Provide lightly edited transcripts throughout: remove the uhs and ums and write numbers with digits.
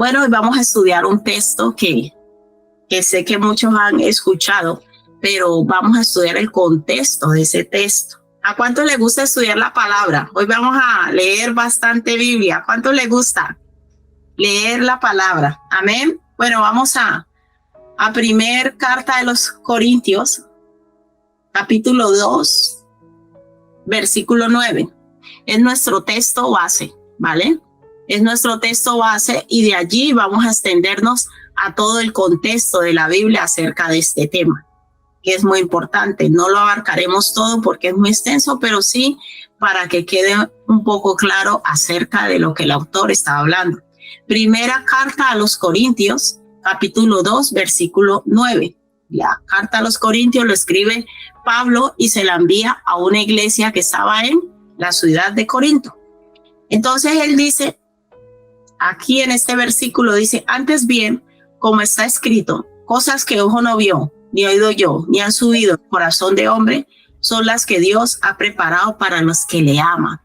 Bueno, hoy vamos a estudiar un texto que sé que muchos han escuchado, pero vamos a estudiar el contexto de ese texto. ¿A cuánto le gusta estudiar la palabra? Hoy vamos a leer bastante Biblia. ¿A cuánto le gusta leer la palabra? Amén. Bueno, vamos a primer carta de los Corintios, capítulo 2, versículo 9. Es nuestro texto base, ¿vale? Es nuestro texto base y de allí vamos a extendernos a todo el contexto de la Biblia acerca de este tema, que es muy importante. No lo abarcaremos todo porque es muy extenso, pero sí para que quede un poco claro acerca de lo que el autor está hablando. Primera carta a los Corintios, capítulo 2, versículo 9. La carta a los Corintios lo escribe Pablo y se la envía a una iglesia que estaba en la ciudad de Corinto. Entonces él dice, aquí en este versículo dice, antes bien, como está escrito, cosas que ojo no vio, ni oído yo, ni han subido el corazón de hombre, son las que Dios ha preparado para los que le aman.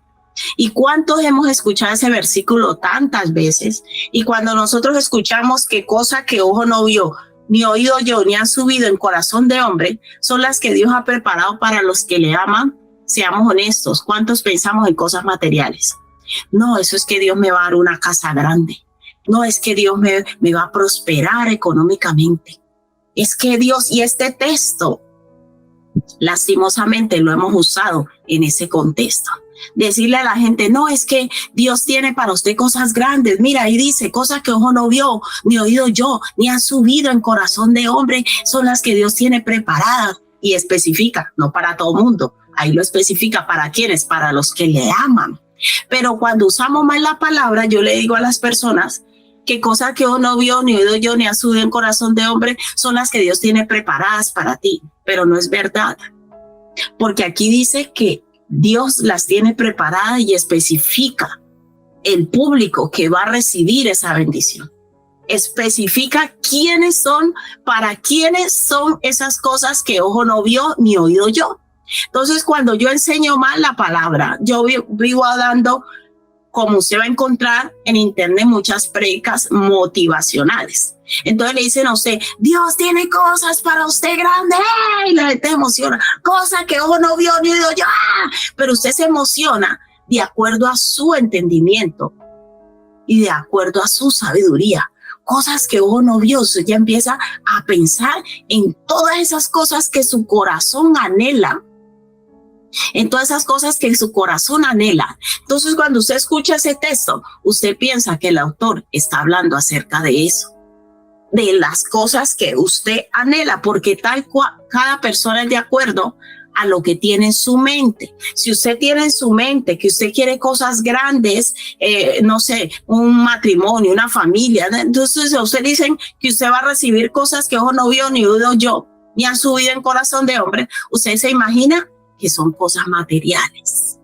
¿Y cuántos hemos escuchado ese versículo tantas veces? Y cuando nosotros escuchamos que cosa que ojo no vio, ni oído yo, ni han subido en corazón de hombre, son las que Dios ha preparado para los que le aman, seamos honestos, ¿cuántos pensamos en cosas materiales? No, eso es que Dios me va a dar una casa grande. No, es que Dios me va a prosperar económicamente. Es que Dios, y este texto, lastimosamente lo hemos usado en ese contexto. Decirle a la gente, no, es que Dios tiene para usted cosas grandes. Mira, ahí dice, cosas que ojo no vio, ni oído yo, ni han subido en corazón de hombre, son las que Dios tiene preparadas. Y especifica, no para todo mundo, ahí lo especifica para quienes, para los que le aman. Pero cuando usamos mal la palabra, yo le digo a las personas que cosas que ojo no vio, ni oído yo, ni ha subido en corazón de hombre, son las que Dios tiene preparadas para ti. Pero no es verdad. Porque aquí dice que Dios las tiene preparadas y especifica el público que va a recibir esa bendición. Especifica quiénes son, para quiénes son esas cosas que ojo no vio, ni oído yo. Entonces, cuando yo enseño mal la palabra, yo vivo dando, como usted va a encontrar en internet, muchas predicas motivacionales. Entonces le dicen a usted, Dios tiene cosas para usted grandes, y la gente se emociona, cosas que ojo no vio ni oído yo, pero usted se emociona de acuerdo a su entendimiento y de acuerdo a su sabiduría. Cosas que ojo no vio, usted ya empieza a pensar en todas esas cosas que su corazón anhela. En todas esas cosas que su corazón anhela. Entonces, cuando usted escucha ese texto, usted piensa que el autor está hablando acerca de eso, de las cosas que usted anhela, porque tal cual cada persona es de acuerdo a lo que tiene en su mente. Si usted tiene en su mente que usted quiere cosas grandes, no sé, un matrimonio, una familia, entonces a usted dicen que usted va a recibir cosas que ojo no vio, ni oído yo, ni han subido en corazón de hombre, usted se imagina que son cosas materiales.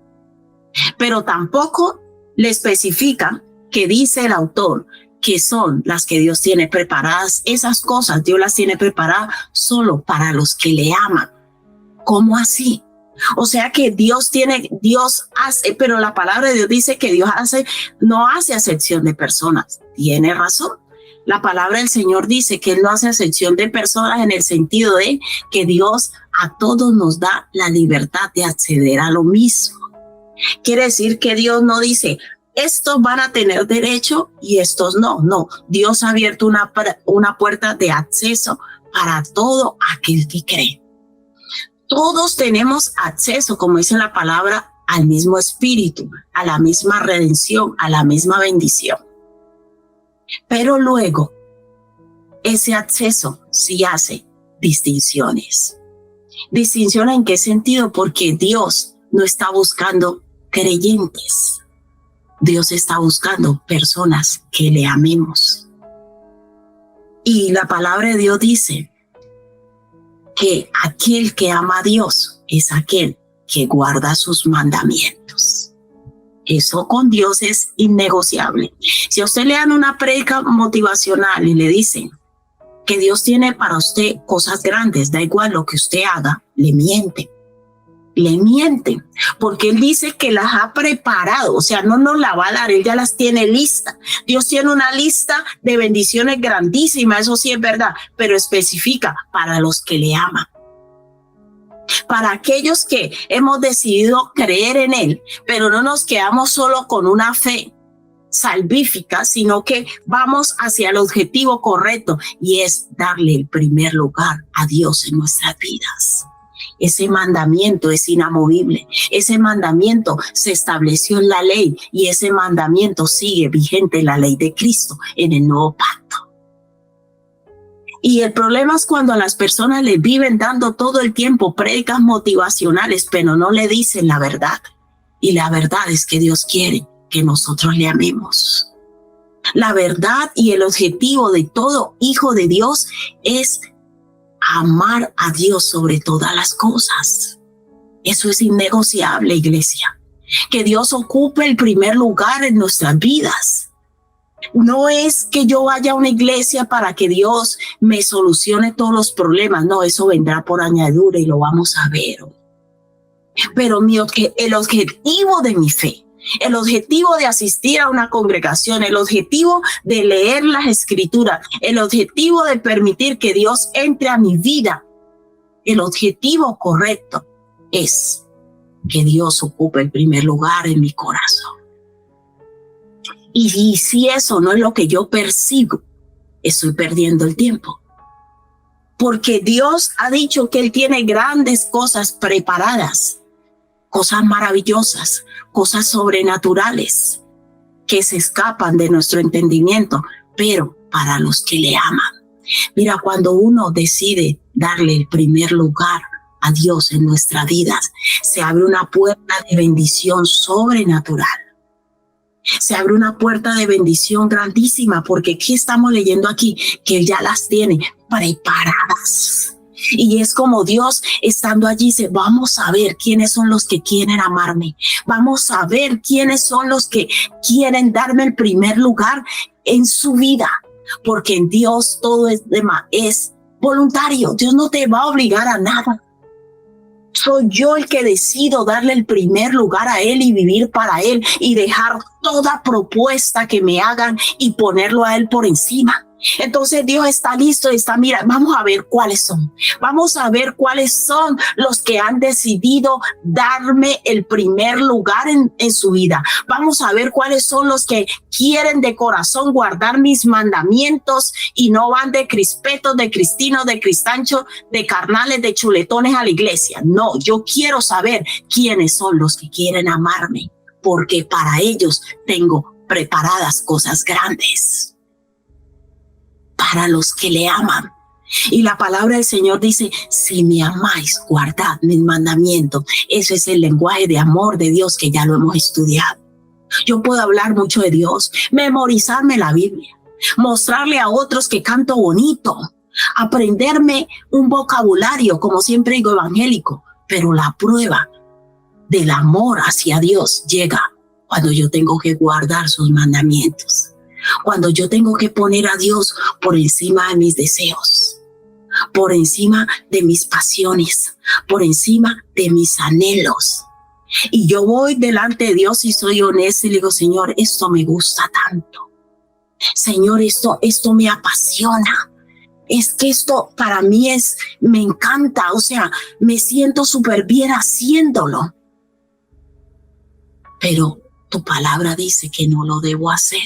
Pero tampoco le especifica que dice el autor que son las que Dios tiene preparadas. Esas cosas Dios las tiene preparadas solo para los que le aman. ¿Cómo así? O sea que Dios hace, pero la palabra de Dios dice que Dios no hace acepción de personas. Tiene razón. La palabra del Señor dice que Él no hace acepción de personas en el sentido de que Dios a todos nos da la libertad de acceder a lo mismo. Quiere decir que Dios no dice, estos van a tener derecho y estos no. No, Dios ha abierto una puerta de acceso para todo aquel que cree. Todos tenemos acceso, como dice la palabra, al mismo espíritu, a la misma redención, a la misma bendición. Pero luego, ese acceso sí hace distinciones. ¿Distinciones en qué sentido? Porque Dios no está buscando creyentes. Dios está buscando personas que le amemos. Y la palabra de Dios dice que aquel que ama a Dios es aquel que guarda sus mandamientos. Eso con Dios es innegociable. Si a usted le dan una prédica motivacional y le dicen que Dios tiene para usted cosas grandes, da igual lo que usted haga, le miente. le mienten, porque Él dice que las ha preparado, o sea, no nos la va a dar, Él ya las tiene listas. Dios tiene una lista de bendiciones grandísimas, eso sí es verdad, pero especifica para los que le aman. Para aquellos que hemos decidido creer en Él, pero no nos quedamos solo con una fe salvífica, sino que vamos hacia el objetivo correcto, y es darle el primer lugar a Dios en nuestras vidas. Ese mandamiento es inamovible. Ese mandamiento se estableció en la ley, y ese mandamiento sigue vigente en la ley de Cristo, en el nuevo pacto. Y el problema es cuando a las personas les viven dando todo el tiempo prédicas motivacionales, pero no le dicen la verdad. Y la verdad es que Dios quiere que nosotros le amemos. La verdad y el objetivo de todo hijo de Dios es amar a Dios sobre todas las cosas. Eso es innegociable, iglesia. Que Dios ocupe el primer lugar en nuestras vidas. No es que yo vaya a una iglesia para que Dios me solucione todos los problemas. No, eso vendrá por añadidura y lo vamos a ver. Pero el objetivo de mi fe, el objetivo de asistir a una congregación, el objetivo de leer las escrituras, el objetivo de permitir que Dios entre a mi vida, el objetivo correcto es que Dios ocupe el primer lugar en mi corazón. Y si eso no es lo que yo persigo, estoy perdiendo el tiempo. Porque Dios ha dicho que Él tiene grandes cosas preparadas, cosas maravillosas, cosas sobrenaturales que se escapan de nuestro entendimiento, pero para los que le aman. Mira, cuando uno decide darle el primer lugar a Dios en nuestras vidas, se abre una puerta de bendición sobrenatural. Se abre una puerta de bendición grandísima, porque ¿qué estamos leyendo aquí? Que Él ya las tiene preparadas. Y es como Dios estando allí dice, vamos a ver quiénes son los que quieren amarme. Vamos a ver quiénes son los que quieren darme el primer lugar en su vida. Porque en Dios todo es voluntario. Dios no te va a obligar a nada. Soy yo el que decido darle el primer lugar a Él y vivir para Él y dejar toda propuesta que me hagan y ponerlo a Él por encima. Entonces Dios está listo y está, mira, vamos a ver cuáles son. Vamos a ver cuáles son los que han decidido darme el primer lugar en su vida. Vamos a ver cuáles son los que quieren de corazón guardar mis mandamientos y no van de crispetos, de cristinos, de cristanchos, de carnales, de chuletones a la iglesia. No, yo quiero saber quiénes son los que quieren amarme, porque para ellos tengo preparadas cosas grandes. Para los que le aman. Y la palabra del Señor dice, si me amáis, guardad mis mandamientos. Ese es el lenguaje de amor de Dios que ya lo hemos estudiado. Yo puedo hablar mucho de Dios, memorizarme la Biblia, mostrarle a otros que canto bonito, aprenderme un vocabulario, como siempre digo, evangélico, pero la prueba del amor hacia Dios llega cuando yo tengo que guardar sus mandamientos. Cuando yo tengo que poner a Dios por encima de mis deseos, por encima de mis pasiones, por encima de mis anhelos. Y yo voy delante de Dios y soy honesta y le digo, Señor, esto me gusta tanto. Señor, esto me apasiona. Es que esto para mí me encanta. O sea, me siento súper bien haciéndolo. Pero tu palabra dice que no lo debo hacer.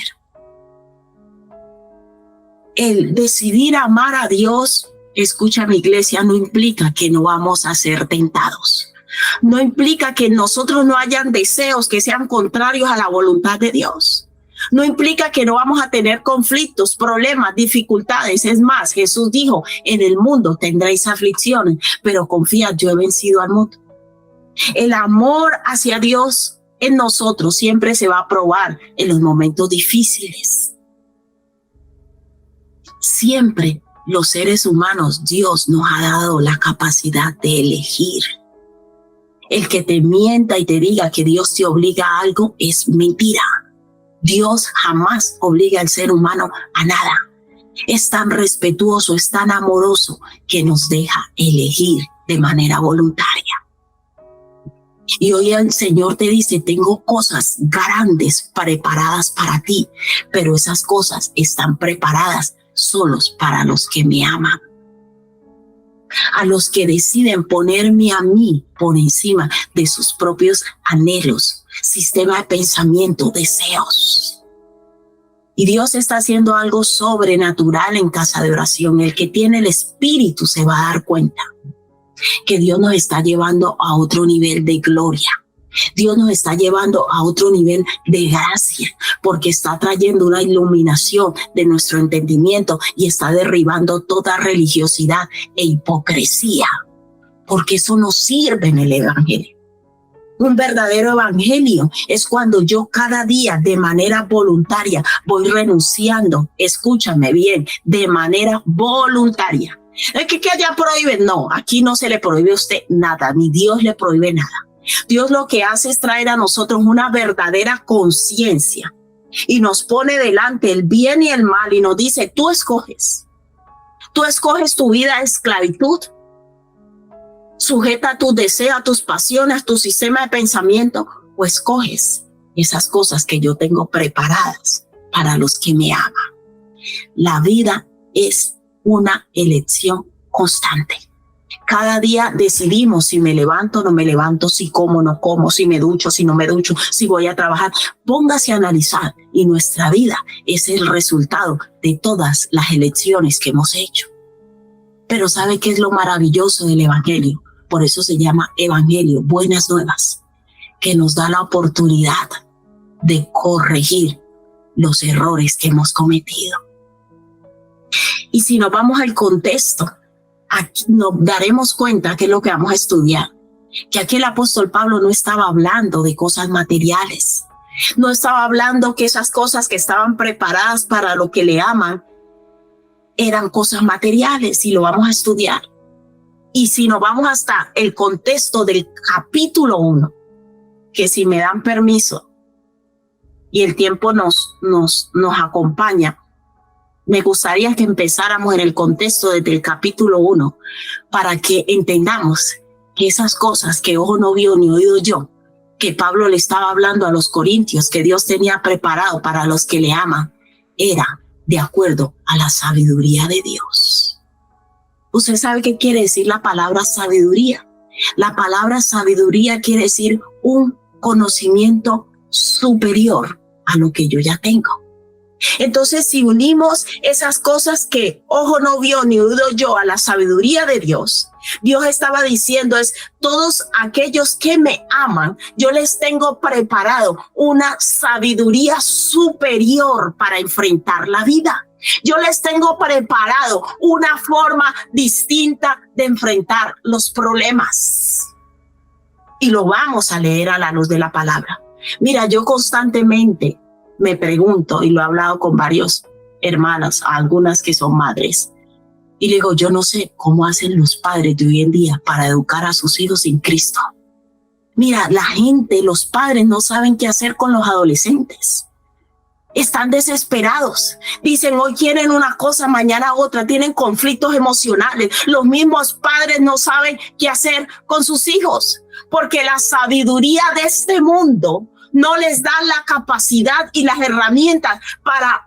El decidir amar a Dios, escucha mi iglesia, no implica que no vamos a ser tentados. No implica que en nosotros no hayan deseos que sean contrarios a la voluntad de Dios. No implica que no vamos a tener conflictos, problemas, dificultades. Es más, Jesús dijo, en el mundo tendréis aflicciones, pero confiad, yo he vencido al mundo. El amor hacia Dios en nosotros siempre se va a probar en los momentos difíciles. Siempre los seres humanos, Dios nos ha dado la capacidad de elegir. El que te mienta y te diga que Dios te obliga a algo es mentira. Dios jamás obliga al ser humano a nada. Es tan respetuoso, es tan amoroso que nos deja elegir de manera voluntaria. Y hoy el Señor te dice, tengo cosas grandes preparadas para ti, pero esas cosas están preparadas solos para los que me aman. A los que deciden ponerme a mí por encima de sus propios anhelos, sistema de pensamiento, deseos. Y Dios está haciendo algo sobrenatural en Casa de Oración. El que tiene el Espíritu se va a dar cuenta que Dios nos está llevando a otro nivel de gloria. Dios nos está llevando a otro nivel de gracia, porque está trayendo una iluminación de nuestro entendimiento y está derribando toda religiosidad e hipocresía, porque eso no sirve en el evangelio. Un verdadero evangelio es cuando yo cada día de manera voluntaria voy renunciando, escúchame bien, de manera voluntaria. Es que allá prohíben, no, aquí no se le prohíbe a usted nada, ni Dios le prohíbe nada. Dios lo que hace es traer a nosotros una verdadera conciencia y nos pone delante el bien y el mal y nos dice, tú escoges tu vida de esclavitud, sujeta a tus deseos, a tus pasiones, tu sistema de pensamiento, o escoges esas cosas que yo tengo preparadas para los que me aman. La vida es una elección constante. Cada día decidimos si me levanto o no me levanto, si como o no como, si me ducho, si no me ducho, si voy a trabajar. Póngase a analizar y nuestra vida es el resultado de todas las elecciones que hemos hecho. Pero ¿sabe qué es lo maravilloso del evangelio? Por eso se llama evangelio, buenas nuevas, que nos da la oportunidad de corregir los errores que hemos cometido. Y si nos vamos al contexto, aquí nos daremos cuenta que es lo que vamos a estudiar, que aquí el apóstol Pablo no estaba hablando de cosas materiales, no estaba hablando que esas cosas que estaban preparadas para lo que le aman eran cosas materiales, y lo vamos a estudiar. Y si nos vamos hasta el contexto del capítulo 1, que si me dan permiso y el tiempo nos acompaña, me gustaría que empezáramos en el contexto desde el capítulo 1 para que entendamos que esas cosas que ojo no vio ni oído yo, que Pablo le estaba hablando a los corintios, que Dios tenía preparado para los que le aman, era de acuerdo a la sabiduría de Dios. ¿Usted sabe qué quiere decir la palabra sabiduría? La palabra sabiduría quiere decir un conocimiento superior a lo que yo ya tengo. Entonces, si unimos esas cosas que ojo no vio ni oído yo a la sabiduría de Dios, Dios estaba diciendo es, todos aquellos que me aman, yo les tengo preparado una sabiduría superior para enfrentar la vida. Yo les tengo preparado una forma distinta de enfrentar los problemas. Y lo vamos a leer a la luz de la palabra. Mira, yo constantemente me pregunto, y lo he hablado con varios hermanas, algunas que son madres, y le digo, yo no sé cómo hacen los padres de hoy en día para educar a sus hijos en Cristo. Mira, la gente, los padres no saben qué hacer con los adolescentes. Están desesperados. Dicen, hoy quieren una cosa, mañana otra. Tienen conflictos emocionales. Los mismos padres no saben qué hacer con sus hijos, porque la sabiduría de este mundo no les da la capacidad y las herramientas para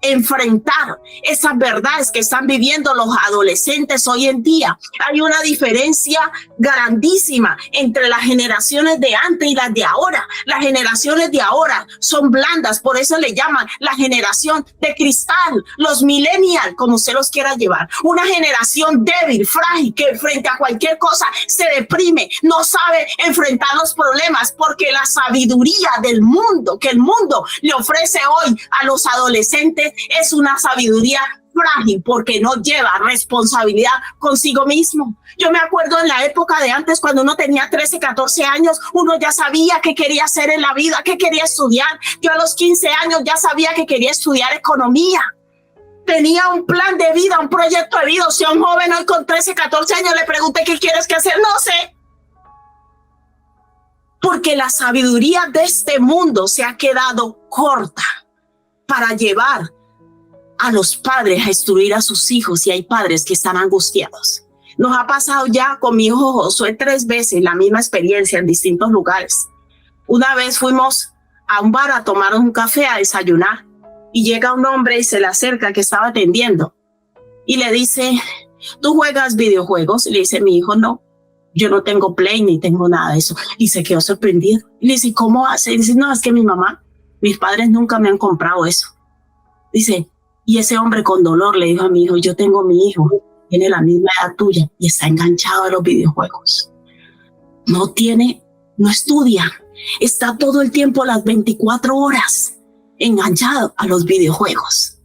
enfrentar esas verdades que están viviendo los adolescentes hoy en día. Hay una diferencia grandísima entre las generaciones de antes y las de ahora. Las generaciones de ahora son blandas, por eso le llaman la generación de cristal, los millennials, como usted los quiera llevar. Una generación débil, frágil, que frente a cualquier cosa se deprime, no sabe enfrentar los problemas, porque la sabiduría del mundo, que el mundo le ofrece hoy a los adolescentes, es una sabiduría frágil, porque no lleva responsabilidad consigo mismo. Yo me acuerdo en la época de antes, cuando uno tenía 13, 14 años, uno ya sabía qué quería hacer en la vida, qué quería estudiar. Yo a los 15 años ya sabía que quería estudiar economía. Tenía un plan de vida, un proyecto de vida. Si a un joven hoy con 13, 14 años le pregunté qué quieres que hacer, no sé. Porque la sabiduría de este mundo se ha quedado corta para llevar a los padres a instruir a sus hijos, y hay padres que están angustiados. Nos ha pasado ya con mi hijo Josué 3 veces la misma experiencia en distintos lugares. Una vez fuimos a un bar a tomar un café, a desayunar, y llega un hombre y se le acerca que estaba atendiendo y le dice, ¿tú juegas videojuegos? Y le dice, mi hijo, no, yo no tengo Play ni tengo nada de eso. Y se quedó sorprendido. Y le dice, ¿cómo hace? Y dice, no, es que mi mamá, mis padres nunca me han comprado eso. Dice, y ese hombre con dolor le dijo a mi hijo, yo tengo mi hijo, tiene la misma edad tuya y está enganchado a los videojuegos. No estudia, está todo el tiempo las 24 horas enganchado a los videojuegos.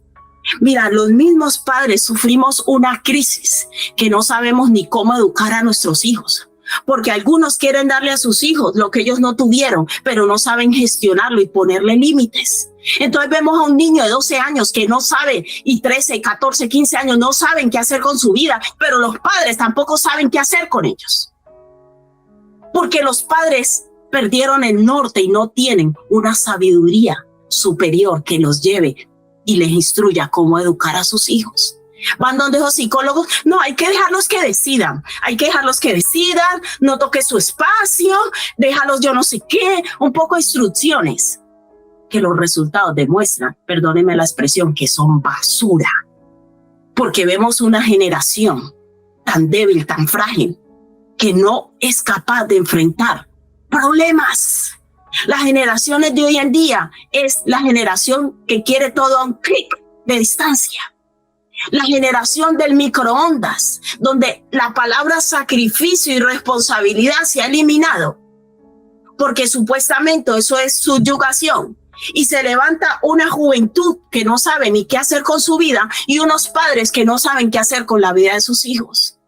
Mira, los mismos padres sufrimos una crisis que no sabemos ni cómo educar a nuestros hijos, porque algunos quieren darle a sus hijos lo que ellos no tuvieron, pero no saben gestionarlo y ponerle límites. Entonces vemos a un niño de 12 años que no sabe, y 13, 14, 15 años no saben qué hacer con su vida, pero los padres tampoco saben qué hacer con ellos. Porque los padres perdieron el norte y no tienen una sabiduría superior que los lleve y les instruya cómo educar a sus hijos. Van donde los psicólogos, no, hay que dejarlos que decidan, no toques su espacio, déjalos yo no sé qué, un poco de instrucciones, que los resultados demuestran, perdónenme la expresión, que son basura, porque vemos una generación tan débil, tan frágil, que no es capaz de enfrentar problemas. Las generaciones de hoy en día es la generación que quiere todo a un clic de distancia. La generación del microondas, donde la palabra sacrificio y responsabilidad se ha eliminado, porque supuestamente eso es subyugación. Y se levanta una juventud que no sabe ni qué hacer con su vida y unos padres que no saben qué hacer con la vida de sus hijos.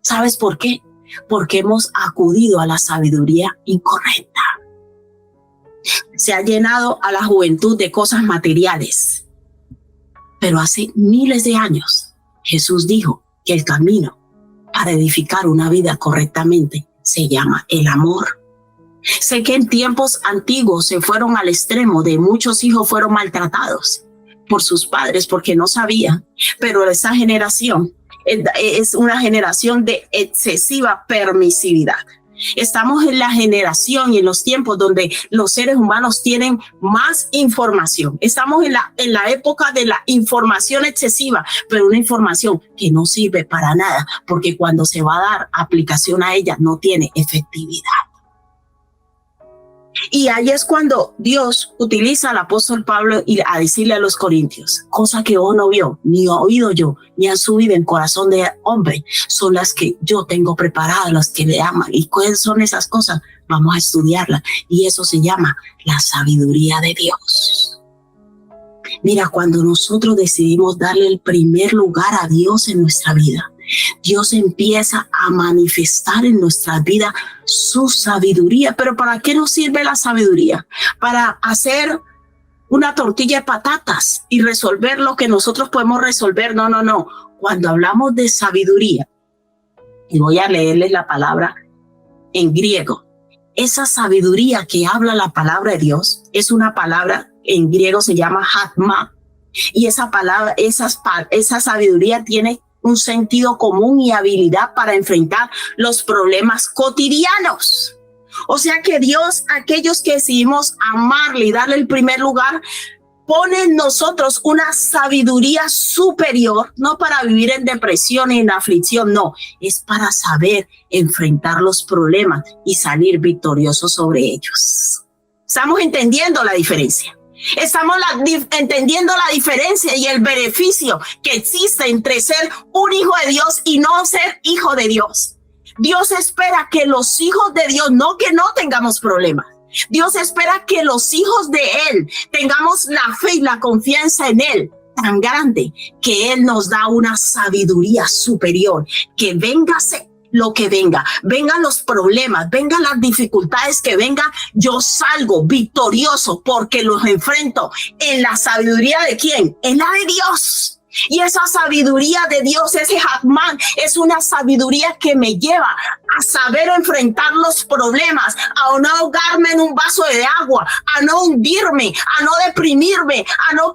¿Sabes por qué? Porque hemos acudido a la sabiduría incorrecta. Se ha llenado a la juventud de cosas materiales. Pero hace miles de años Jesús dijo que el camino para edificar una vida correctamente se llama el amor. Sé que en tiempos antiguos se fueron al extremo de muchos hijos fueron maltratados por sus padres porque no sabían, pero esa generación es una generación de excesiva permisividad. Estamos en la generación y en los tiempos donde los seres humanos tienen más información. Estamos en la época de la información excesiva, pero una información que no sirve para nada, porque cuando se va a dar aplicación a ella no tiene efectividad. Y ahí es cuando Dios utiliza al apóstol Pablo y a decirle a los corintios, cosa que ojo no vio, ni oído yo, ni han subido en corazón de hombre, son las que yo tengo preparadas, las que le aman. ¿Y cuáles son esas cosas? Vamos a estudiarlas. Y eso se llama la sabiduría de Dios. Mira, cuando nosotros decidimos darle el primer lugar a Dios en nuestra vida, Dios empieza a manifestar en nuestra vida su sabiduría. ¿Pero para qué nos sirve la sabiduría? Para hacer una tortilla de patatas y resolver lo que nosotros podemos resolver. No. Cuando hablamos de sabiduría, y voy a leerles la palabra en griego, esa sabiduría que habla la palabra de Dios es una palabra en griego, se llama hatma, y esa palabra, esa sabiduría tiene un sentido común y habilidad para enfrentar los problemas cotidianos. O sea que Dios, aquellos que decidimos amarle y darle el primer lugar, pone en nosotros una sabiduría superior, no para vivir en depresión y en aflicción, no, es para saber enfrentar los problemas y salir victoriosos sobre ellos. ¿Estamos entendiendo la diferencia? Estamos entendiendo la diferencia y el beneficio que existe entre ser un hijo de Dios y no ser hijo de Dios. Dios espera que los hijos de Dios, no que no tengamos problemas. Dios espera que los hijos de Él tengamos la fe y la confianza en Él tan grande que Él nos da una sabiduría superior, que véngase lo que venga, vengan los problemas, vengan las dificultades que vengan, yo salgo victorioso porque los enfrento en la sabiduría de ¿quién? En la de Dios. Y esa sabiduría de Dios, ese Hatman, es una sabiduría que me lleva a saber enfrentar los problemas, a no ahogarme en un vaso de agua, a no hundirme, a no deprimirme, a no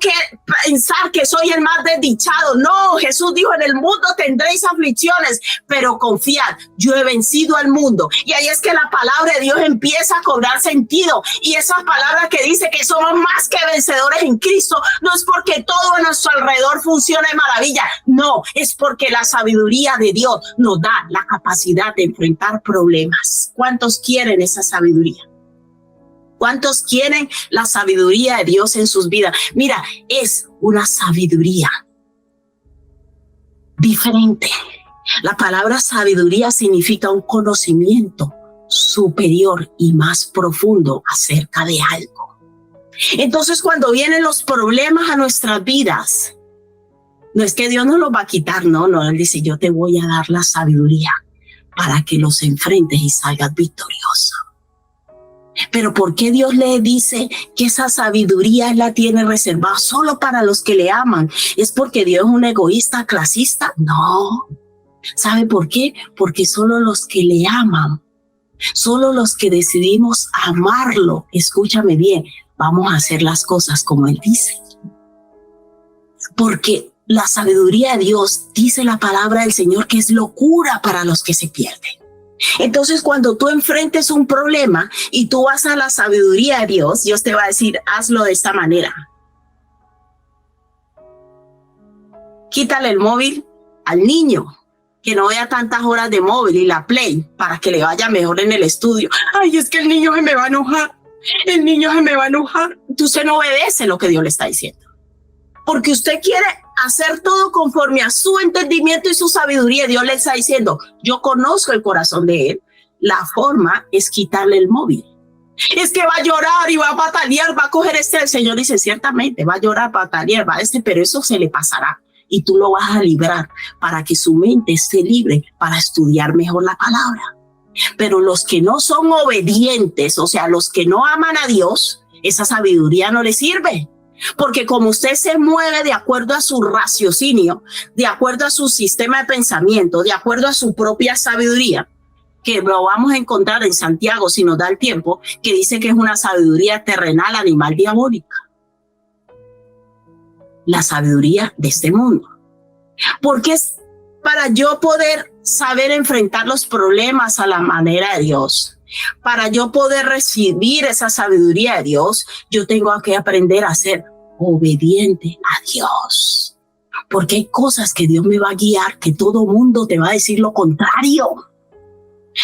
pensar que soy el más desdichado. No, Jesús dijo, en el mundo tendréis aflicciones, pero confiad, yo he vencido al mundo. Y ahí es que la palabra de Dios empieza a cobrar sentido. Y esa palabra que dice que somos más que vencedores en Cristo, no es porque todo a nuestro alrededor funciona de maravilla. No, es porque la sabiduría de Dios nos da la capacidad de enfrentar problemas. ¿Cuántos quieren esa sabiduría? ¿Cuántos quieren la sabiduría de Dios en sus vidas? Mira, es una sabiduría diferente. La palabra sabiduría significa un conocimiento superior y más profundo acerca de algo. Entonces, cuando vienen los problemas a nuestras vidas, no es que Dios nos los va a quitar, no, Él dice, yo te voy a dar la sabiduría para que los enfrentes y salgas victorioso. Pero ¿por qué Dios le dice que esa sabiduría Él la tiene reservada solo para los que le aman? ¿Es porque Dios es un egoísta, clasista? No. ¿Sabe por qué? Porque solo los que le aman, solo los que decidimos amarlo, escúchame bien, vamos a hacer las cosas como Él dice. Porque la sabiduría de Dios, dice la palabra del Señor, que es locura para los que se pierden. Entonces, cuando tú enfrentes un problema y tú vas a la sabiduría de Dios, Dios te va a decir, hazlo de esta manera. Quítale el móvil al niño, que no vea tantas horas de móvil y la Play, para que le vaya mejor en el estudio. Ay, es que el niño se me va a enojar. El niño se me va a enojar. Usted no obedece lo que Dios le está diciendo. Porque usted quiere hacer todo conforme a su entendimiento y su sabiduría. Dios le está diciendo, yo conozco el corazón de él. La forma es quitarle el móvil. Es que va a llorar y va a patalear, va a coger El Señor dice, ciertamente va a llorar, patalear, pero eso se le pasará. Y tú lo vas a librar para que su mente esté libre para estudiar mejor la palabra. Pero los que no son obedientes, o sea, los que no aman a Dios, esa sabiduría no les sirve. Porque como usted se mueve de acuerdo a su raciocinio, de acuerdo a su sistema de pensamiento, de acuerdo a su propia sabiduría, que lo vamos a encontrar en Santiago si nos da el tiempo, que dice que es una sabiduría terrenal, animal, diabólica. La sabiduría de este mundo. Porque es para yo poder saber enfrentar los problemas a la manera de Dios. Para yo poder recibir esa sabiduría de Dios, yo tengo que aprender a ser obediente a Dios. Porque hay cosas que Dios me va a guiar, que todo mundo te va a decir lo contrario.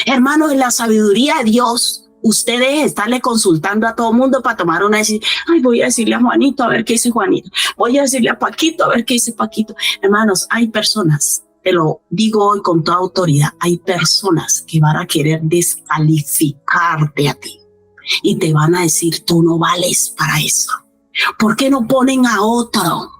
Hermanos, en la sabiduría de Dios, ustedes estarle consultando a todo mundo para tomar una decisión. Ay, voy a decirle a Juanito a ver qué dice Juanito. Voy a decirle a Paquito a ver qué dice Paquito. Hermanos, hay personas, te lo digo hoy con toda autoridad, hay personas que van a querer descalificarte a ti y te van a decir, tú no vales para eso. ¿Por qué no ponen a otro?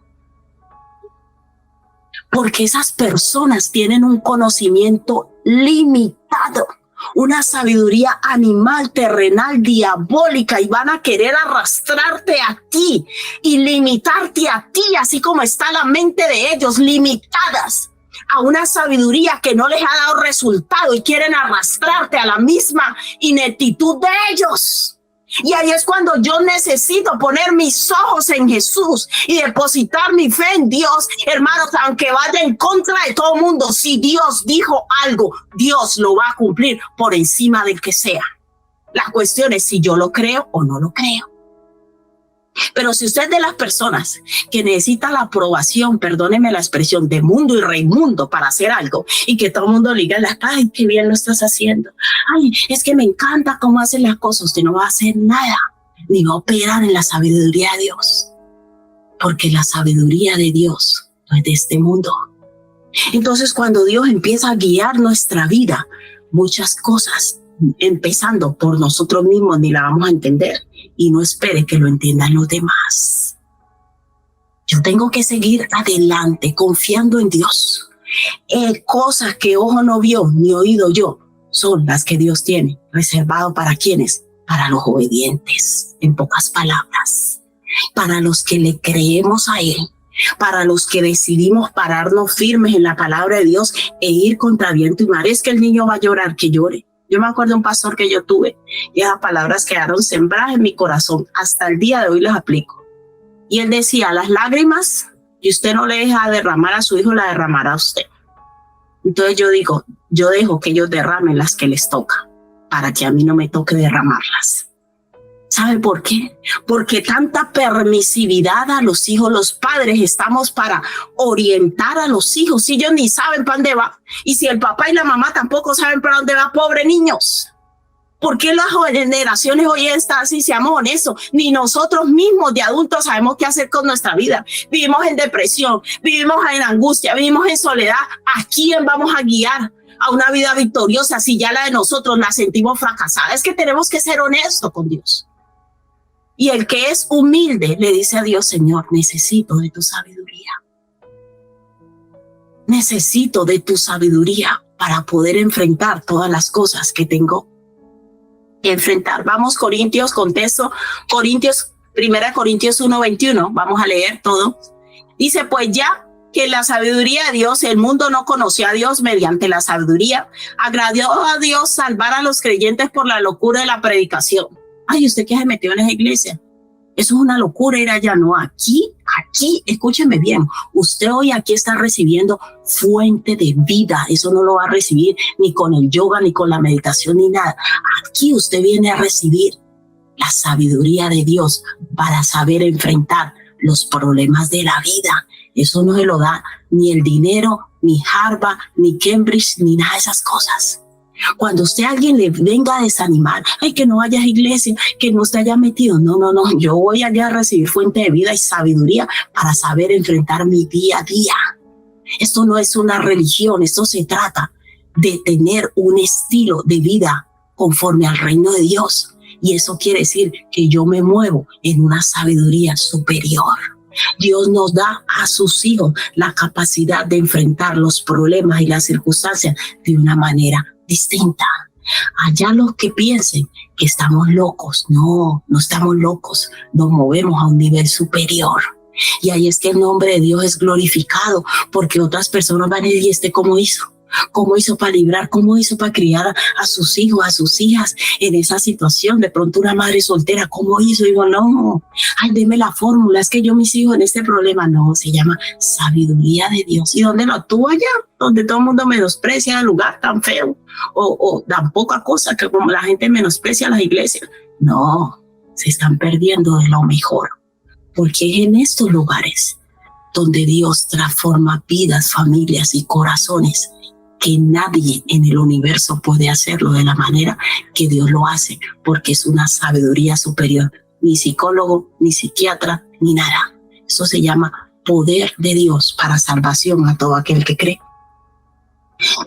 Porque esas personas tienen un conocimiento limitado, una sabiduría animal, terrenal, diabólica, y van a querer arrastrarte a ti y limitarte a ti, así como está la mente de ellos, limitadas a una sabiduría que no les ha dado resultado y quieren arrastrarte a la misma ineptitud de ellos. Y ahí es cuando yo necesito poner mis ojos en Jesús y depositar mi fe en Dios, hermanos, aunque vaya en contra de todo el mundo. Si Dios dijo algo, Dios lo va a cumplir por encima del que sea. La cuestión es si yo lo creo o no lo creo. Pero si usted es de las personas que necesita la aprobación, perdóneme la expresión, de mundo y reimundo para hacer algo y que todo el mundo le diga, ay, qué bien lo estás haciendo. Ay, es que me encanta cómo hacen las cosas. Usted no va a hacer nada, ni va a operar en la sabiduría de Dios. Porque la sabiduría de Dios no es de este mundo. Entonces, cuando Dios empieza a guiar nuestra vida, muchas cosas, empezando por nosotros mismos, ni la vamos a entender. Y no espere que lo entiendan los demás. Yo tengo que seguir adelante confiando en Dios. Cosas que ojo no vio ni oído yo son las que Dios tiene reservado para quienes, para los obedientes, en pocas palabras, para los que le creemos a Él, para los que decidimos pararnos firmes en la palabra de Dios e ir contra viento y mar. Es que el niño va a llorar, que llore. Yo me acuerdo de un pastor que yo tuve y esas palabras quedaron sembradas en mi corazón. Hasta el día de hoy las aplico. Y él decía, las lágrimas que usted no le deja derramar a su hijo, la derramará a usted. Entonces yo digo, yo dejo que ellos derramen las que les toca para que a mí no me toque derramarlas. ¿Sabe por qué? Porque tanta permisividad a los hijos, los padres estamos para orientar a los hijos. Si ellos ni saben para dónde va, y si el papá y la mamá tampoco saben para dónde va, pobres niños. ¿Por qué las generaciones hoy están así? Seamos honestos, ni nosotros mismos de adultos sabemos qué hacer con nuestra vida. Vivimos en depresión, vivimos en angustia, vivimos en soledad. ¿A quién vamos a guiar a una vida victoriosa si ya la de nosotros la sentimos fracasada? Es que tenemos que ser honestos con Dios. Y el que es humilde le dice a Dios, Señor, necesito de tu sabiduría. Necesito de tu sabiduría para poder enfrentar todas las cosas que tengo que enfrentar. Vamos, Corintios, contexto, 1 Corintios 1:21, vamos a leer todo. Dice, pues ya que la sabiduría de Dios, el mundo no conoció a Dios mediante la sabiduría, agradó a Dios salvar a los creyentes por la locura de la predicación. Ay, ¿usted qué se metió en esa iglesia? Eso es una locura ir allá. No, aquí, escúcheme bien. Usted hoy aquí está recibiendo fuente de vida. Eso no lo va a recibir ni con el yoga, ni con la meditación, ni nada. Aquí usted viene a recibir la sabiduría de Dios para saber enfrentar los problemas de la vida. Eso no se lo da ni el dinero, ni Harvard, ni Cambridge, ni nada de esas cosas. Cuando usted a alguien le venga a desanimar, ay, que no vayas a iglesia, que no esté allá metido. No, yo voy allá a recibir fuente de vida y sabiduría para saber enfrentar mi día a día. Esto no es una religión, esto se trata de tener un estilo de vida conforme al reino de Dios. Y eso quiere decir que yo me muevo en una sabiduría superior. Dios nos da a sus hijos la capacidad de enfrentar los problemas y las circunstancias de una manera distinta. Allá los que piensen que estamos locos, no estamos locos, nos movemos a un nivel superior. Y ahí es que el nombre de Dios es glorificado, porque otras personas van a decir, ¿y este cómo hizo? ¿Cómo hizo para librar? ¿Cómo hizo para criar a sus hijos, a sus hijas en esa situación? De pronto una madre soltera, ¿cómo hizo? Digo, no, ay, deme la fórmula, es que yo mis hijos en este problema. No, se llama sabiduría de Dios. ¿Y dónde lo actúa allá? Donde todo el mundo menosprecia el lugar tan feo o tan poca cosa que como la gente menosprecia las iglesias. No, se están perdiendo de lo mejor, porque es en estos lugares donde Dios transforma vidas, familias y corazones que nadie en el universo puede hacerlo de la manera que Dios lo hace, porque es una sabiduría superior. Ni psicólogo, ni psiquiatra, ni nada. Eso se llama poder de Dios para salvación a todo aquel que cree.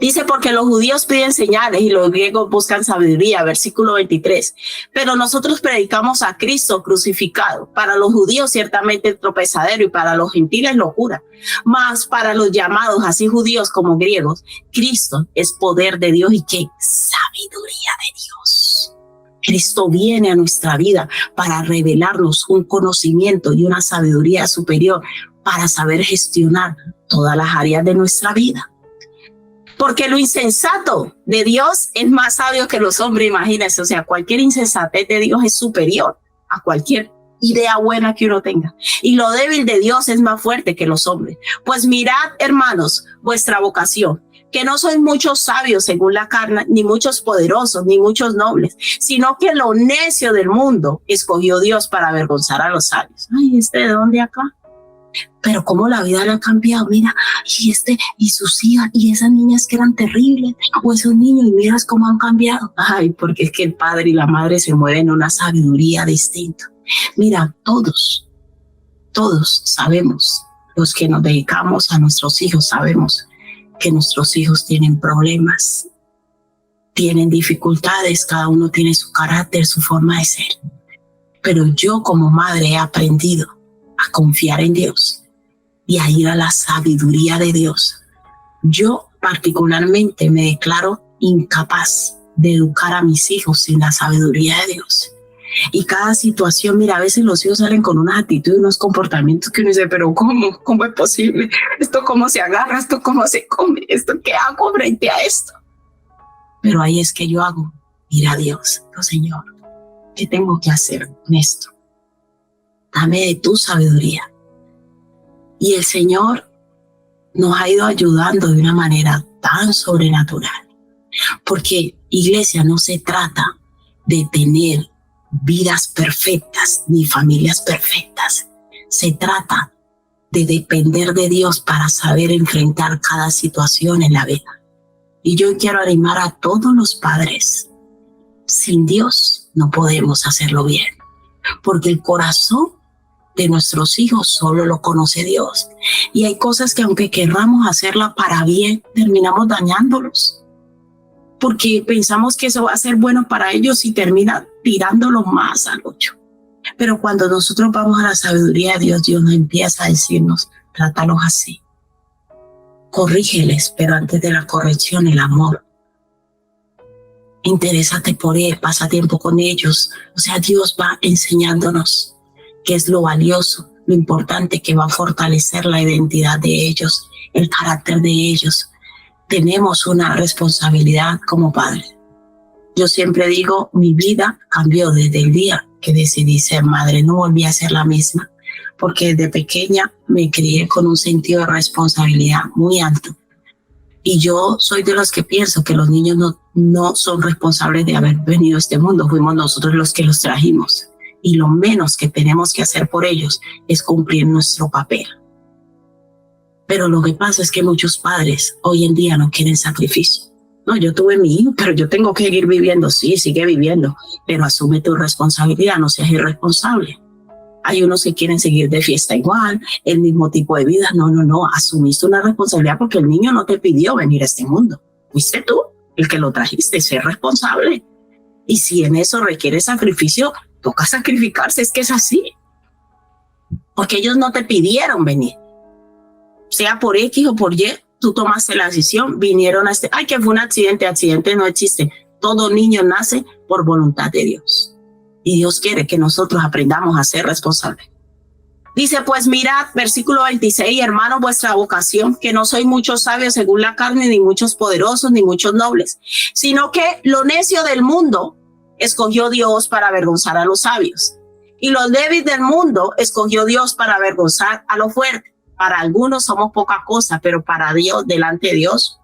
Dice, porque los judíos piden señales y los griegos buscan sabiduría, versículo 23. Pero nosotros predicamos a Cristo crucificado. Para los judíos ciertamente tropezadero y para los gentiles locura. Mas para los llamados, así judíos como griegos, Cristo es poder de Dios y ¿qué? Sabiduría de Dios. Cristo viene a nuestra vida para revelarnos un conocimiento y una sabiduría superior para saber gestionar todas las áreas de nuestra vida. Porque lo insensato de Dios es más sabio que los hombres, imagínense. O sea, cualquier insensatez de Dios es superior a cualquier idea buena que uno tenga. Y lo débil de Dios es más fuerte que los hombres. Pues mirad, hermanos, vuestra vocación, que no sois muchos sabios según la carne, ni muchos poderosos, ni muchos nobles, sino que lo necio del mundo escogió Dios para avergonzar a los sabios. Ay, ¿de dónde acá? Pero cómo la vida le ha cambiado, mira, y sus hijas, y esas niñas que eran terribles, o esos niños, y miras cómo han cambiado. Ay, porque es que el padre y la madre se mueven en una sabiduría distinta. Mira, todos sabemos, los que nos dedicamos a nuestros hijos, sabemos que nuestros hijos tienen problemas, tienen dificultades, cada uno tiene su carácter, su forma de ser. Pero yo como madre he aprendido a confiar en Dios y a ir a la sabiduría de Dios. Yo particularmente me declaro incapaz de educar a mis hijos sin la sabiduría de Dios. Y cada situación, mira, a veces los hijos salen con unas actitudes, unos comportamientos que uno dice, pero ¿cómo es posible? ¿Esto cómo se agarra? ¿Esto cómo se come? ¿Esto qué hago frente a esto? Pero ahí es que yo hago, mira a Dios, oh Señor, ¿qué tengo que hacer con esto? Dame de tu sabiduría. Y el Señor nos ha ido ayudando de una manera tan sobrenatural. Porque, iglesia, no se trata de tener vidas perfectas ni familias perfectas. Se trata de depender de Dios para saber enfrentar cada situación en la vida. Y yo quiero animar a todos los padres. Sin Dios no podemos hacerlo bien, porque el corazón de nuestros hijos solo lo conoce Dios. Y hay cosas que aunque querramos hacerla para bien, terminamos dañándolos, porque pensamos que eso va a ser bueno para ellos y termina tirándolos más al hoyo. Pero cuando nosotros vamos a la sabiduría de Dios, Dios nos empieza a decirnos, trátalos así. Corrígeles, pero antes de la corrección, el amor. Interésate por él, pasa tiempo con ellos. O sea, Dios va enseñándonos qué es lo valioso, lo importante, que va a fortalecer la identidad de ellos, el carácter de ellos. Tenemos una responsabilidad como padres. Yo siempre digo, mi vida cambió desde el día que decidí ser madre. No volví a ser la misma, porque desde pequeña me crié con un sentido de responsabilidad muy alto. Y yo soy de los que pienso que los niños no son responsables de haber venido a este mundo. Fuimos nosotros los que los trajimos. Y lo menos que tenemos que hacer por ellos es cumplir nuestro papel. Pero lo que pasa es que muchos padres hoy en día no quieren sacrificio. No, yo tuve mi hijo, pero yo tengo que seguir viviendo. Sí, sigue viviendo, pero asume tu responsabilidad, no seas irresponsable. Hay unos que quieren seguir de fiesta igual, el mismo tipo de vida. No, asumiste una responsabilidad porque el niño no te pidió venir a este mundo. Fuiste tú el que lo trajiste, ser responsable. Y si en eso requiere sacrificio, toca sacrificarse, es que es así. Porque ellos no te pidieron venir. Sea por X o por Y, tú tomaste la decisión, vinieron a ay, que fue un accidente no existe. Todo niño nace por voluntad de Dios. Y Dios quiere que nosotros aprendamos a ser responsables. Dice, pues mirad, versículo 26, hermanos, vuestra vocación, que no sois muchos sabios según la carne, ni muchos poderosos, ni muchos nobles, sino que lo necio del mundo escogió Dios para avergonzar a los sabios. Y los débiles del mundo escogió Dios para avergonzar a los fuertes. Para algunos somos poca cosa, pero para Dios, delante de Dios,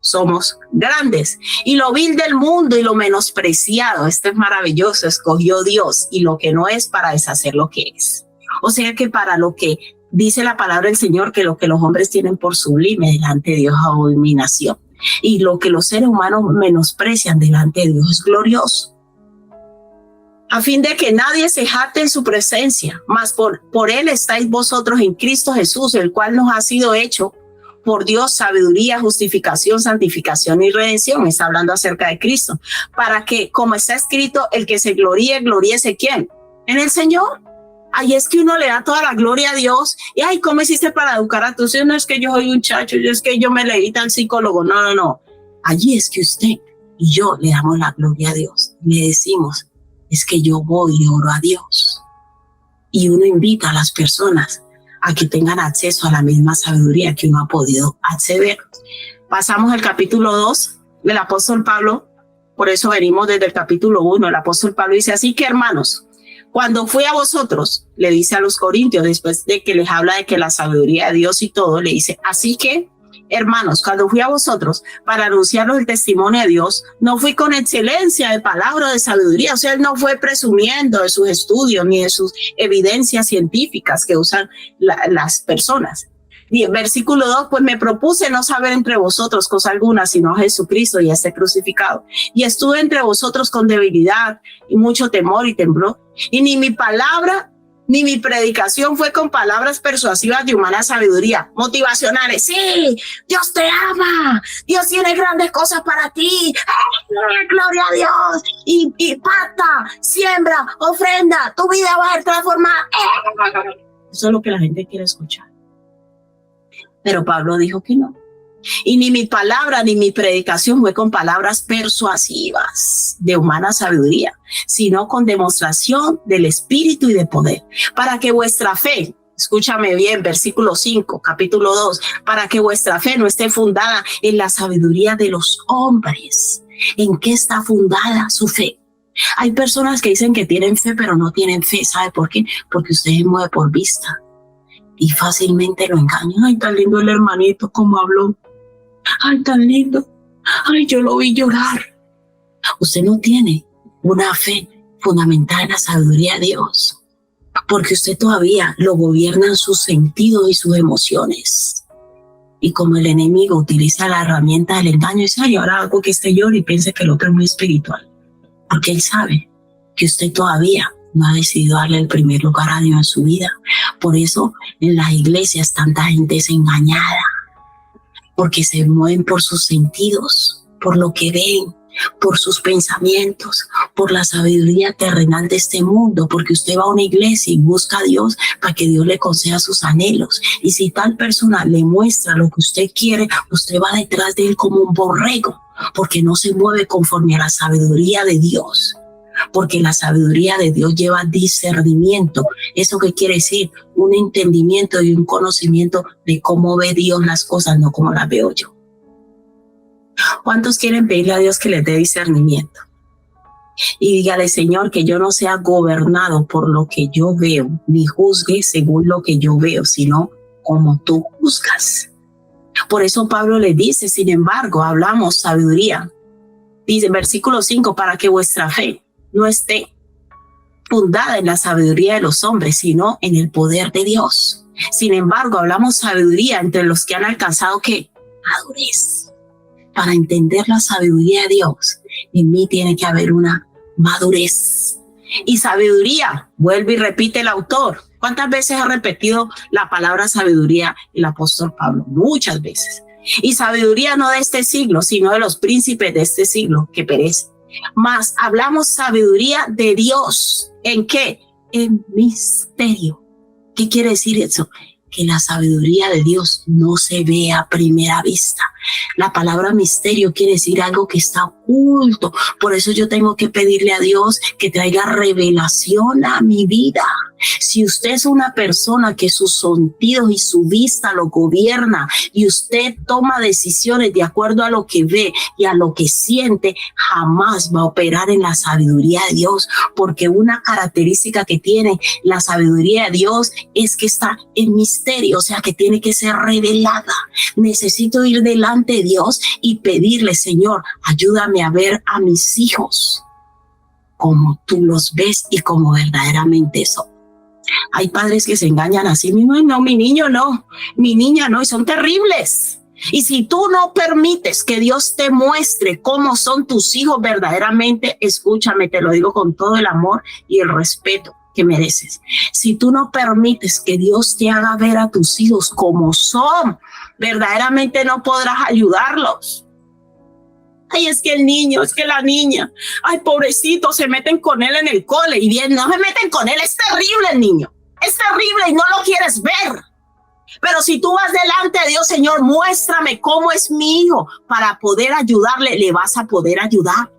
somos grandes. Y lo vil del mundo y lo menospreciado, esto es maravilloso, escogió Dios, y lo que no es para deshacer lo que es. O sea que para lo que dice la palabra del Señor, que lo que los hombres tienen por sublime delante de Dios es abominación. Y lo que los seres humanos menosprecian delante de Dios es glorioso. A fin de que nadie se jacte en su presencia, mas por él estáis vosotros en Cristo Jesús, el cual nos ha sido hecho por Dios sabiduría, justificación, santificación y redención. Está hablando acerca de Cristo, para que, como está escrito, el que se gloríe, gloríese ¿quién? En el Señor. Ahí es que uno le da toda la gloria a Dios. Y ay, ¿cómo hiciste para educar a tus hijos? No es que yo soy un chacho, es que yo me leí tal psicólogo. No. Allí es que usted y yo le damos la gloria a Dios. Le decimos, es que yo voy y oro a Dios. Y uno invita a las personas a que tengan acceso a la misma sabiduría que uno ha podido acceder. Pasamos al capítulo 2 del apóstol Pablo. Por eso venimos desde el capítulo 1. El apóstol Pablo dice, así que hermanos, cuando fui a vosotros, le dice a los corintios, después de que les habla de que la sabiduría de Dios y todo, le dice, así que, hermanos, cuando fui a vosotros para anunciaros el testimonio de Dios, no fui con excelencia de palabra de sabiduría. O sea, él no fue presumiendo de sus estudios ni de sus evidencias científicas que usan las personas. Y en versículo 2, pues me propuse no saber entre vosotros cosa alguna, sino a Jesucristo y a este crucificado. Y estuve entre vosotros con debilidad y mucho temor y temblor. Y ni mi palabra ni mi predicación fue con palabras persuasivas de humana sabiduría, motivacionales. Sí, Dios te ama, Dios tiene grandes cosas para ti. Gloria a Dios. Y pacta, siembra, ofrenda, tu vida va a ser transformada. Eso es lo que la gente quiere escuchar. Pero Pablo dijo que no, Y ni mi palabra ni mi predicación fue con palabras persuasivas de humana sabiduría, sino con demostración del Espíritu y de poder, para que vuestra fe, escúchame bien, versículo 5, capítulo 2, para que vuestra fe no esté fundada en la sabiduría de los hombres. ¿En qué está fundada su fe? Hay personas que dicen que tienen fe, pero no tienen fe. ¿Sabe por qué? Porque usted se mueve por vista y fácilmente lo engañan. Ay, tan lindo el hermanito, como habló. Ay, tan lindo. Ay, yo lo vi llorar. Usted no tiene una fe fundamental en la sabiduría de Dios, porque usted todavía lo gobiernan sus sentidos y sus emociones. Y como el enemigo utiliza la herramienta del engaño, dice, ay, ahora hago que esté llore y piense que el otro es muy espiritual. Porque él sabe que usted todavía no ha decidido darle el primer lugar a Dios en su vida. Por eso en las iglesias tanta gente es engañada, porque se mueven por sus sentidos, por lo que ven, por sus pensamientos, por la sabiduría terrenal de este mundo, porque usted va a una iglesia y busca a Dios para que Dios le conceda sus anhelos. Y si tal persona le muestra lo que usted quiere, usted va detrás de él como un borrego, porque no se mueve conforme a la sabiduría de Dios. Porque la sabiduría de Dios lleva discernimiento. ¿Eso qué quiere decir? Un entendimiento y un conocimiento de cómo ve Dios las cosas, no como las veo yo. ¿Cuántos quieren pedirle a Dios que les dé discernimiento? Y dígale, Señor, que yo no sea gobernado por lo que yo veo, ni juzgue según lo que yo veo, sino como tú juzgas. Por eso Pablo le dice, sin embargo, hablamos sabiduría. Dice, versículo 5, para que vuestra fe no esté fundada en la sabiduría de los hombres, sino en el poder de Dios. Sin embargo, hablamos sabiduría entre los que han alcanzado, ¿qué? Madurez. Para entender la sabiduría de Dios, en mí tiene que haber una madurez. Y sabiduría, vuelve y repite el autor. ¿Cuántas veces ha repetido la palabra sabiduría el apóstol Pablo? Muchas veces. Y sabiduría no de este siglo, sino de los príncipes de este siglo que perecen. Más hablamos sabiduría de Dios. ¿En qué? En misterio. ¿Qué quiere decir eso? Que la sabiduría de Dios no se ve a primera vista. La palabra misterio quiere decir algo que está oculto. Por eso yo tengo que pedirle a Dios que traiga revelación a mi vida. Si usted es una persona que sus sentidos y su vista lo gobierna y usted toma decisiones de acuerdo a lo que ve y a lo que siente, jamás va a operar en la sabiduría de Dios, porque una característica que tiene la sabiduría de Dios es que está en misterio, o sea que tiene que ser revelada. Necesito ir delante de Dios y pedirle, Señor, ayúdame a ver a mis hijos como tú los ves y como verdaderamente son. Hay padres que se engañan a sí mismos. No, mi niño no, mi niña no, y son terribles. Y si tú no permites que Dios te muestre cómo son tus hijos verdaderamente, escúchame, te lo digo con todo el amor y el respeto que mereces. Si tú no permites que Dios te haga ver a tus hijos como son, verdaderamente no podrás ayudarlos. Ay, es que el niño, es que la niña, ay, pobrecito, se meten con él en el cole y bien, no se meten con él, es terrible el niño, es terrible y no lo quieres ver. Pero si tú vas delante de Dios, Señor, muéstrame cómo es mi hijo para poder ayudarle, le vas a poder ayudar.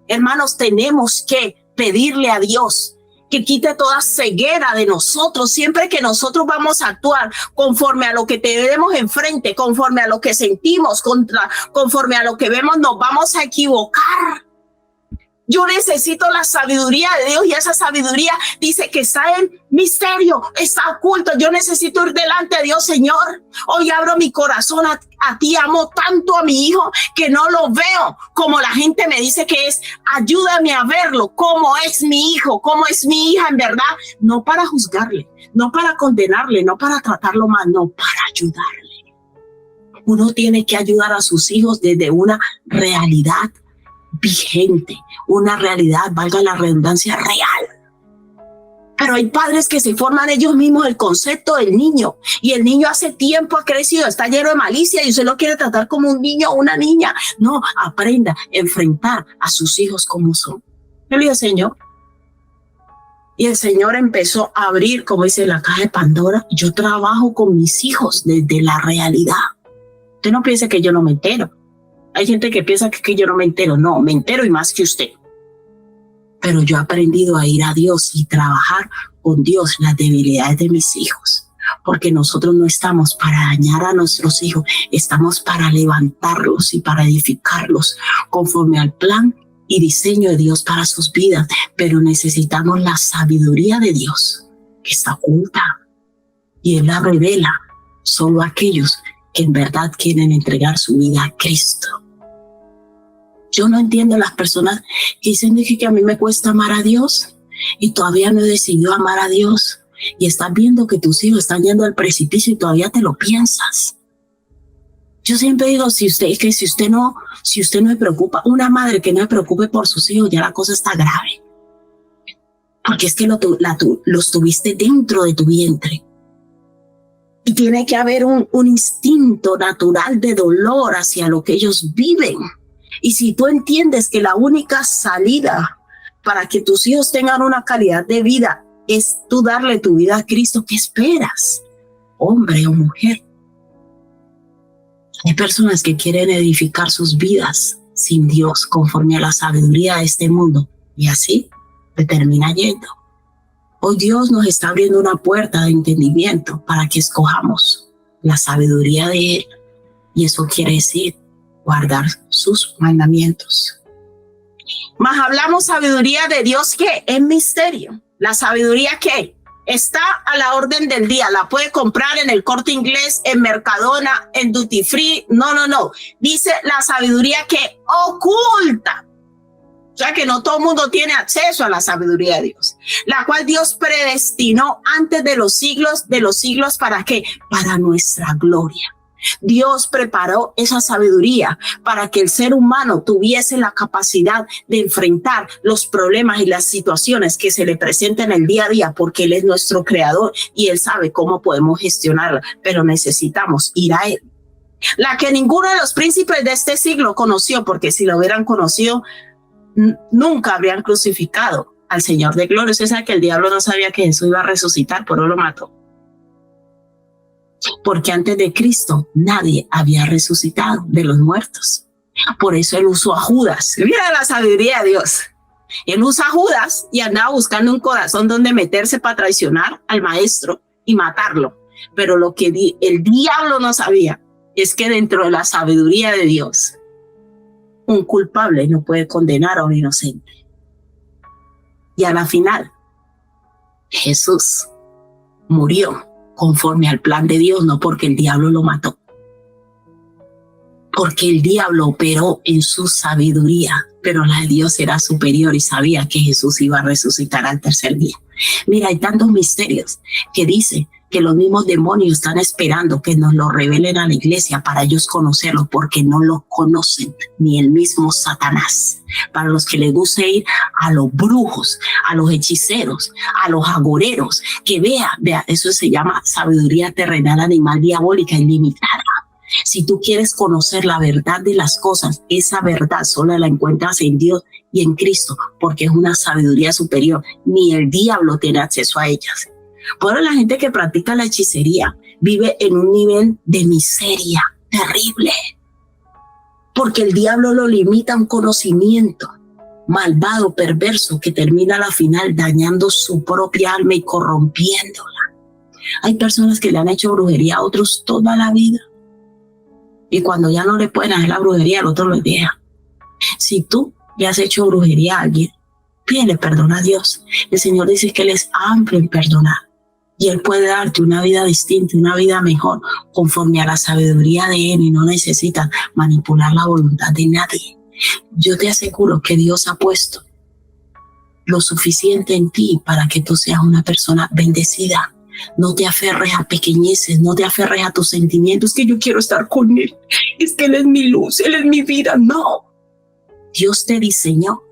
Hermanos, tenemos que pedirle a Dios que quite toda ceguera de nosotros. Siempre que nosotros vamos a actuar conforme a lo que tenemos enfrente, conforme a lo que sentimos, conforme a lo que vemos, nos vamos a equivocar. Yo necesito la sabiduría de Dios y esa sabiduría dice que está en misterio, está oculto. Yo necesito ir delante de Dios, Señor. Hoy abro mi corazón a ti, amo tanto a mi hijo que no lo veo como la gente me dice que es. Ayúdame a verlo, cómo es mi hijo, cómo es mi hija en verdad. No para juzgarle, no para condenarle, no para tratarlo mal, no, para ayudarle. Uno tiene que ayudar a sus hijos desde una realidad vigente, una realidad, valga la redundancia, real. Pero hay padres que se forman ellos mismos el concepto del niño y el niño hace tiempo ha crecido, está lleno de malicia y usted lo quiere tratar como un niño o una niña. No, aprenda a enfrentar a sus hijos como son. Yo le dije, Señor, y el Señor empezó a abrir, como dice, la caja de Pandora. Yo trabajo con mis hijos desde la realidad. Usted no piense que yo no me entero. Hay gente que piensa que yo no me entero. No, me entero y más que usted. Pero yo he aprendido a ir a Dios y trabajar con Dios las debilidades de mis hijos. Porque nosotros no estamos para dañar a nuestros hijos, estamos para levantarlos y para edificarlos conforme al plan y diseño de Dios para sus vidas. Pero necesitamos la sabiduría de Dios, que está oculta, y Él la revela solo a aquellos que en verdad quieren entregar su vida a Cristo. Yo no entiendo a las personas que dicen que a mí me cuesta amar a Dios y todavía no he decidido amar a Dios. Y estás viendo que tus hijos están yendo al precipicio y todavía te lo piensas. Yo siempre digo, si usted no se preocupa, una madre que no se preocupe por sus hijos, ya la cosa está grave. Porque es que los tuviste dentro de tu vientre. Y tiene que haber un instinto natural de dolor hacia lo que ellos viven. Y si tú entiendes que la única salida para que tus hijos tengan una calidad de vida es tú darle tu vida a Cristo, ¿qué esperas? Hombre o mujer. Hay personas que quieren edificar sus vidas sin Dios, conforme a la sabiduría de este mundo, y así te termina yendo. Hoy Dios nos está abriendo una puerta de entendimiento para que escojamos la sabiduría de Él, y eso quiere decir guardar sus mandamientos. Mas hablamos sabiduría de Dios que es misterio. La sabiduría que está a la orden del día, la puede comprar en el Corte Inglés, en Mercadona, en Duty Free. No. Dice la sabiduría que oculta. O sea que no todo el mundo tiene acceso a la sabiduría de Dios, la cual Dios predestinó antes de los siglos ¿para qué? Para nuestra gloria. Dios preparó esa sabiduría para que el ser humano tuviese la capacidad de enfrentar los problemas y las situaciones que se le presentan en el día a día, porque Él es nuestro creador y Él sabe cómo podemos gestionarla, pero necesitamos ir a Él. La que ninguno de los príncipes de este siglo conoció, porque si lo hubieran conocido, nunca habrían crucificado al Señor de gloria. Usted sabe que el diablo no sabía que Jesús iba a resucitar, por eso lo mató. Porque antes de Cristo nadie había resucitado de los muertos. Por eso Él usó a Judas. Mira la sabiduría de Dios. Él usa a Judas y andaba buscando un corazón donde meterse para traicionar al maestro y matarlo. Pero lo que el diablo no sabía es que dentro de la sabiduría de Dios, un culpable no puede condenar a un inocente. Y a la final, Jesús murió conforme al plan de Dios, no porque el diablo lo mató. Porque el diablo operó en su sabiduría, pero la de Dios era superior y sabía que Jesús iba a resucitar al tercer día. Mira, hay tantos misterios que dice que los mismos demonios están esperando que nos lo revelen a la iglesia para ellos conocerlo, porque no lo conocen, ni el mismo Satanás. Para los que les gusta ir a los brujos, a los hechiceros, a los agoreros, que vea, eso se llama sabiduría terrenal, animal, diabólica, ilimitada. Si tú quieres conocer la verdad de las cosas, esa verdad solo la encuentras en Dios y en Cristo, porque es una sabiduría superior. Ni el diablo tiene acceso a ellas. Por eso la gente que practica la hechicería vive en un nivel de miseria terrible, porque el diablo lo limita a un conocimiento malvado, perverso, que termina a la final dañando su propia alma y corrompiéndola. Hay personas que le han hecho brujería a otros toda la vida, y cuando ya no le pueden hacer la brujería, el otro lo deja. Si tú le has hecho brujería a alguien, pídele perdón a Dios. El Señor dice que Él es amplio en perdonar, y Él puede darte una vida distinta, una vida mejor, conforme a la sabiduría de Él, y no necesitas manipular la voluntad de nadie. Yo te aseguro que Dios ha puesto lo suficiente en ti para que tú seas una persona bendecida. No te aferres a pequeñeces, no te aferres a tus sentimientos, que yo quiero estar con Él, es que Él es mi luz, Él es mi vida. No, Dios te diseñó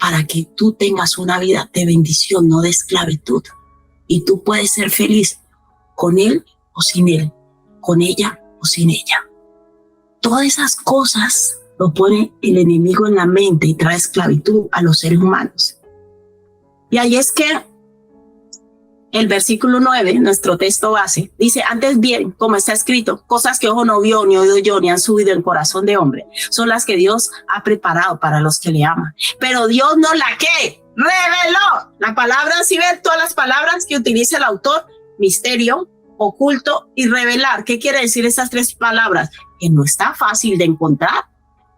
para que tú tengas una vida de bendición, no de esclavitud. Y tú puedes ser feliz con Él o sin Él, con ella o sin ella. Todas esas cosas lo pone el enemigo en la mente y trae esclavitud a los seres humanos. Y ahí es que el versículo 9, nuestro texto base, dice, antes bien, como está escrito, cosas que ojo no vio, ni oído yo, ni han subido el corazón de hombre, son las que Dios ha preparado para los que le aman. Pero Dios no la que reveló. La palabra, si ven todas las palabras que utiliza el autor, misterio, oculto y revelar. ¿Qué quiere decir estas tres palabras? Que no está fácil de encontrar.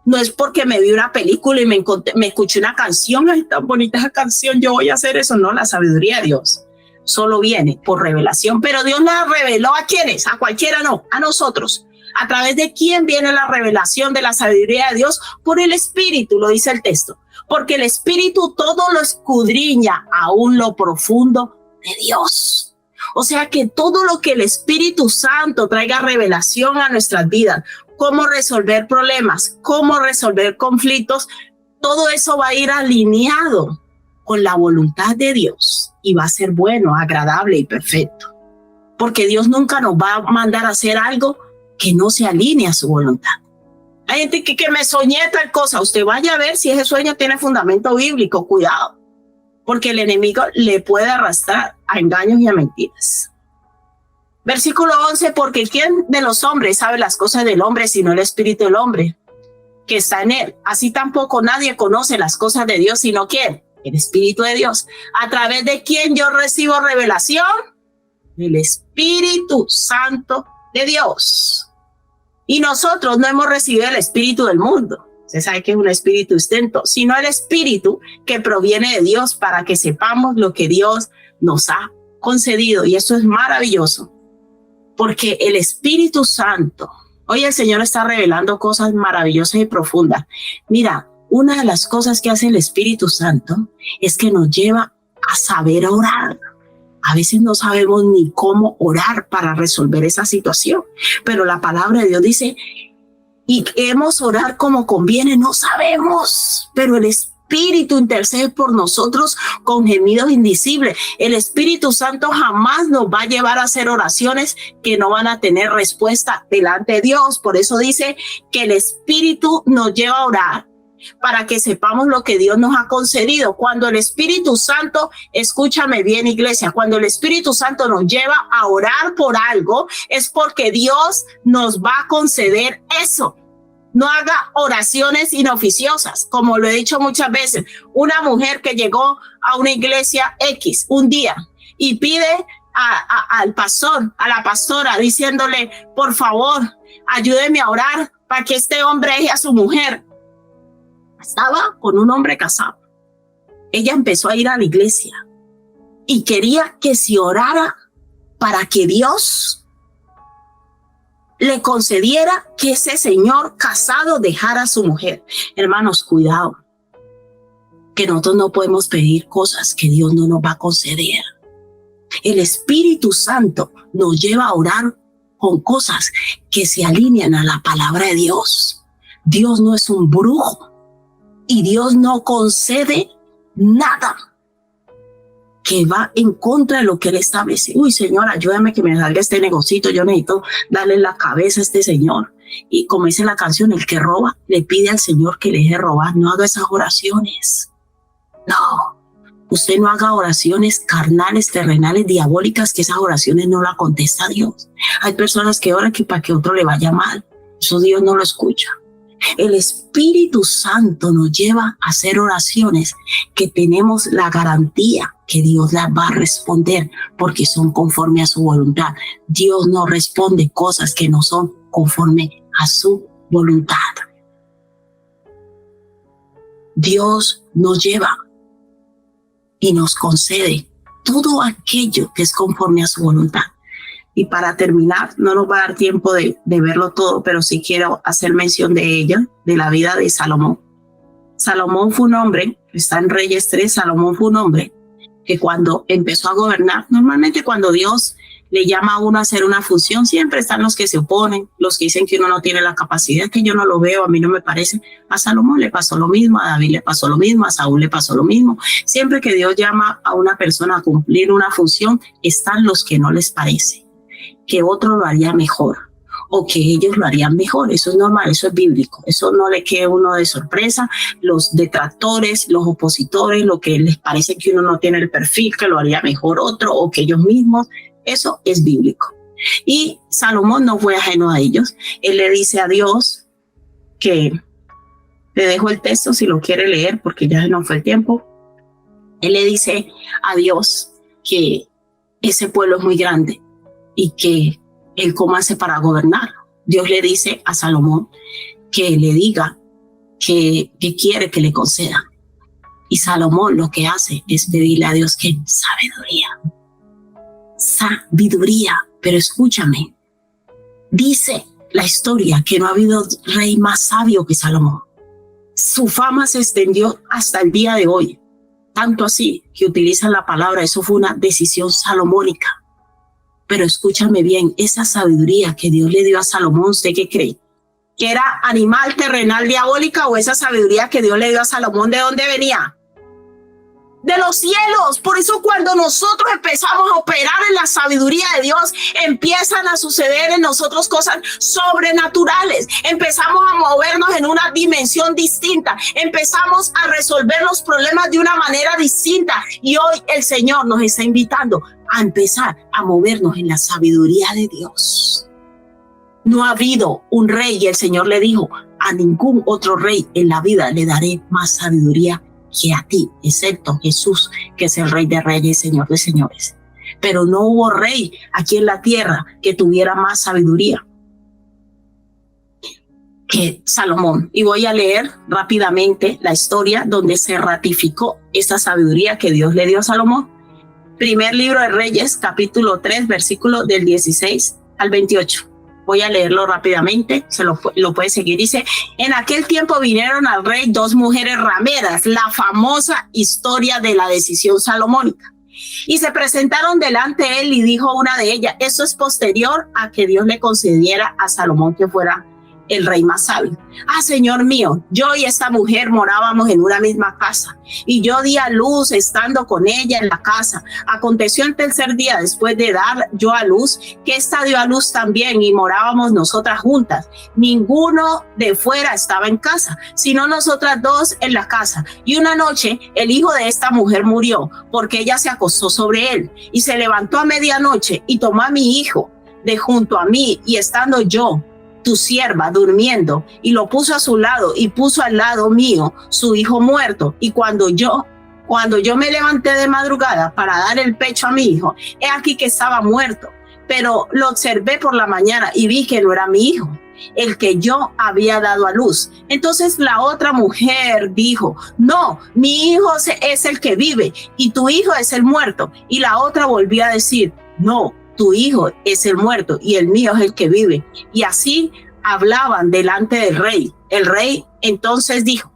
No es porque me vi una película y me escuché una canción, ay, tan bonita esa canción, yo voy a hacer eso. No, la sabiduría de Dios solo viene por revelación, pero Dios la reveló ¿a quiénes? A cualquiera no, a nosotros. ¿A través de quién viene la revelación de la sabiduría de Dios? Por el Espíritu, lo dice el texto. Porque el Espíritu todo lo escudriña, aún lo profundo de Dios. O sea que todo lo que el Espíritu Santo traiga revelación a nuestras vidas, cómo resolver problemas, cómo resolver conflictos, todo eso va a ir alineado con la voluntad de Dios y va a ser bueno, agradable y perfecto. Porque Dios nunca nos va a mandar a hacer algo que no se alinee a su voluntad. Hay gente que me soñé tal cosa. Usted vaya a ver si ese sueño tiene fundamento bíblico. Cuidado, porque el enemigo le puede arrastrar a engaños y a mentiras. Versículo 11, porque ¿quién de los hombres sabe las cosas del hombre sino el espíritu del hombre que está en él? Así tampoco nadie conoce las cosas de Dios sino ¿quién? El Espíritu de Dios. ¿A través de quién yo recibo revelación? Del Espíritu Santo de Dios. Y nosotros no hemos recibido el espíritu del mundo. Usted sabe que es un espíritu distinto, sino el espíritu que proviene de Dios para que sepamos lo que Dios nos ha concedido. Y eso es maravilloso, porque el Espíritu Santo, hoy el Señor está revelando cosas maravillosas y profundas. Mira, una de las cosas que hace el Espíritu Santo es que nos lleva a saber orar. A veces no sabemos ni cómo orar para resolver esa situación, pero la palabra de Dios dice, y queremos orar como conviene, no sabemos, pero el Espíritu intercede por nosotros con gemidos indecibles. El Espíritu Santo jamás nos va a llevar a hacer oraciones que no van a tener respuesta delante de Dios. Por eso dice que el Espíritu nos lleva a orar para que sepamos lo que Dios nos ha concedido. Cuando el Espíritu Santo, escúchame bien iglesia, cuando el Espíritu Santo nos lleva a orar por algo, es porque Dios nos va a conceder eso. No haga oraciones inoficiosas, como lo he dicho muchas veces. Una mujer que llegó a una iglesia X un día y pide al pastor, a la pastora, diciéndole, por favor, ayúdeme a orar para que este hombre deje a su mujer. Estaba con un hombre casado. Ella empezó a ir a la iglesia y quería que se orara para que Dios le concediera que ese señor casado dejara a su mujer. Hermanos, cuidado, que nosotros no podemos pedir cosas que Dios no nos va a conceder. El Espíritu Santo nos lleva a orar con cosas que se alinean a la palabra de Dios. Dios no es un brujo. Y Dios no concede nada que va en contra de lo que Él establece. Uy, Señor, ayúdame que me salga este negocito. Yo necesito darle la cabeza a este señor. Y como dice la canción, el que roba le pide al Señor que le deje robar. No haga esas oraciones. No, usted no haga oraciones carnales, terrenales, diabólicas, que esas oraciones no las contesta Dios. Hay personas que oran que para que otro le vaya mal. Eso Dios no lo escucha. El Espíritu Santo nos lleva a hacer oraciones que tenemos la garantía que Dios las va a responder porque son conforme a su voluntad. Dios no responde cosas que no son conforme a su voluntad. Dios nos lleva y nos concede todo aquello que es conforme a su voluntad. Y para terminar, no nos va a dar tiempo de verlo todo, pero sí quiero hacer mención de ella, de la vida de Salomón. Salomón fue un hombre, está en Reyes 3, Salomón fue un hombre que cuando empezó a gobernar, normalmente cuando Dios le llama a uno a hacer una función, siempre están los que se oponen, los que dicen que uno no tiene la capacidad, que yo no lo veo, a mí no me parece. A Salomón le pasó lo mismo, a David le pasó lo mismo, a Saúl le pasó lo mismo. Siempre que Dios llama a una persona a cumplir una función, están los que no les parece que otro lo haría mejor o que ellos lo harían mejor. Eso es normal, eso es bíblico. Eso no le quede a uno de sorpresa. Los detractores, los opositores, lo que les parece que uno no tiene el perfil, que lo haría mejor otro o que ellos mismos, eso es bíblico. Y Salomón no fue ajeno a ellos. Él le dice a Dios que, le dejo el texto si lo quiere leer porque ya no fue el tiempo. Él le dice a Dios que ese pueblo es muy grande y que él cómo hace para gobernar. Dios le dice a Salomón que le diga que quiere que le conceda. Y Salomón lo que hace es pedirle a Dios que sabiduría. Pero escúchame, dice la historia que no ha habido rey más sabio que Salomón. Su fama se extendió hasta el día de hoy, tanto así que utilizan la palabra, eso fue una decisión salomónica. Pero escúchame bien, esa sabiduría que Dios le dio a Salomón, ¿usted qué cree? ¿Que era animal, terrenal, diabólica, o esa sabiduría que Dios le dio a Salomón, de dónde venía? De los cielos. Por eso cuando nosotros empezamos a operar en la sabiduría de Dios, empiezan a suceder en nosotros cosas sobrenaturales. Empezamos a movernos en una dimensión distinta. Empezamos a resolver los problemas de una manera distinta. Y hoy el Señor nos está invitando a empezar a movernos en la sabiduría de Dios. No ha habido un rey, y el Señor le dijo, a ningún otro rey en la vida le daré más sabiduría que a ti, excepto Jesús, que es el Rey de Reyes, Señor de Señores. Pero no hubo rey aquí en la tierra que tuviera más sabiduría que Salomón. Y voy a leer rápidamente la historia donde se ratificó esta sabiduría que Dios le dio a Salomón. Primer libro de Reyes, capítulo 3, versículo del 16 al 28. Voy a leerlo rápidamente, lo puede seguir. Dice, en aquel tiempo vinieron al rey dos mujeres rameras, la famosa historia de la decisión salomónica. Y se presentaron delante de él y dijo una de ellas, eso es posterior a que Dios le concediera a Salomón que fuera el rey más sabio. Señor mío, yo y esta mujer morábamos en una misma casa y yo di a luz estando con ella en la casa. Aconteció el tercer día después de dar yo a luz que esta dio a luz también y morábamos nosotras juntas. Ninguno de fuera estaba en casa, sino nosotras dos en la casa. Y una noche el hijo de esta mujer murió porque ella se acostó sobre él y se levantó a medianoche y tomó a mi hijo de junto a mí y estando yo, tu sierva, durmiendo, y lo puso a su lado y puso al lado mío su hijo muerto. Y cuando yo me levanté de madrugada para dar el pecho a mi hijo, he aquí que estaba muerto, pero lo observé por la mañana y vi que no era mi hijo, el que yo había dado a luz. Entonces la otra mujer dijo, no, mi hijo es el que vive y tu hijo es el muerto. Y la otra volvió a decir, no, tu hijo es el muerto y el mío es el que vive. Y así hablaban delante del rey. El rey entonces dijo,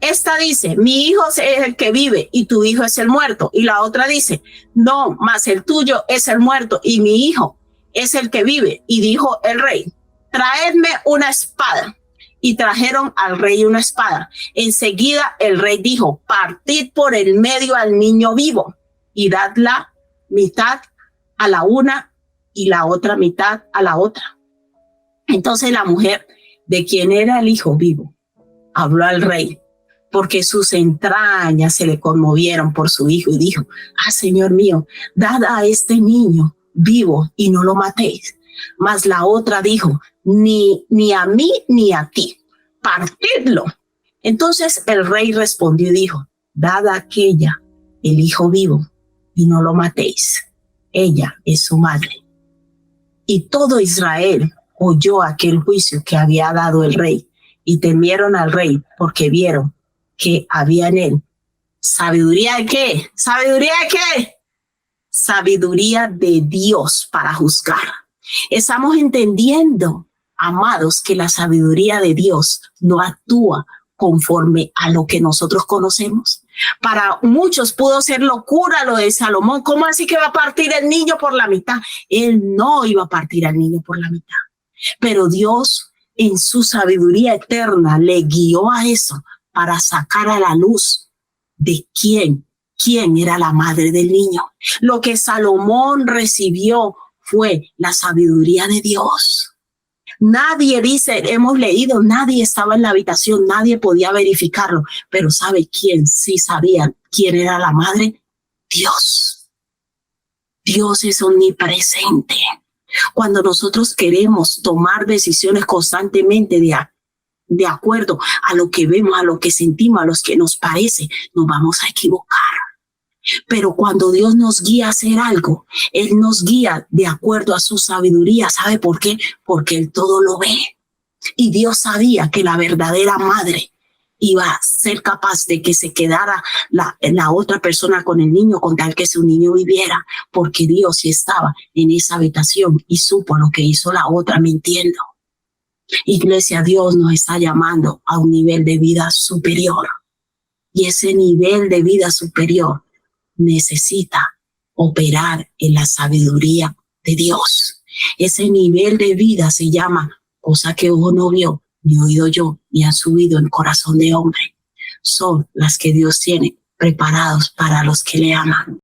esta dice, mi hijo es el que vive y tu hijo es el muerto. Y la otra dice, no, mas el tuyo es el muerto y mi hijo es el que vive. Y dijo el rey, traedme una espada. Y trajeron al rey una espada. Enseguida el rey dijo, partid por el medio al niño vivo y dad la mitad a la una y la otra mitad a la otra. Entonces la mujer, de quien era el hijo vivo, habló al rey, porque sus entrañas se le conmovieron por su hijo y dijo, Señor mío, dad a este niño vivo y no lo matéis. Mas la otra dijo, ni a mí ni a ti, partidlo. Entonces el rey respondió y dijo, dad a aquella el hijo vivo y no lo matéis. Ella es su madre. Y todo Israel oyó aquel juicio que había dado el rey y temieron al rey porque vieron que había en él sabiduría. ¿De qué? ¿Sabiduría de qué? Sabiduría de Dios para juzgar. Estamos entendiendo, amados, que la sabiduría de Dios no actúa conforme a lo que nosotros conocemos. Para muchos pudo ser locura lo de Salomón. ¿Cómo así que va a partir el niño por la mitad? Él no iba a partir al niño por la mitad. Pero Dios, en su sabiduría eterna, le guió a eso para sacar a la luz de quién era la madre del niño. Lo que Salomón recibió fue la sabiduría de Dios. Nadie dice, hemos leído, nadie estaba en la habitación, nadie podía verificarlo, pero ¿sabe quién sí sabía quién era la madre? Dios. Dios es omnipresente. Cuando nosotros queremos tomar decisiones constantemente de acuerdo a lo que vemos, a lo que sentimos, a lo que nos parece, nos vamos a equivocar. Pero cuando Dios nos guía a hacer algo, Él nos guía de acuerdo a su sabiduría. ¿Sabe por qué? Porque Él todo lo ve. Y Dios sabía que la verdadera madre iba a ser capaz de que se quedara la otra persona con el niño con tal que su niño viviera, porque Dios sí estaba en esa habitación y supo lo que hizo la otra mintiendo. Iglesia, Dios nos está llamando a un nivel de vida superior. Y ese nivel de vida superior necesita operar en la sabiduría de Dios. Ese nivel de vida se llama cosa que ojo no vio, ni oído yo, ni ha subido en corazón de hombre. Son las que Dios tiene preparados para los que le aman.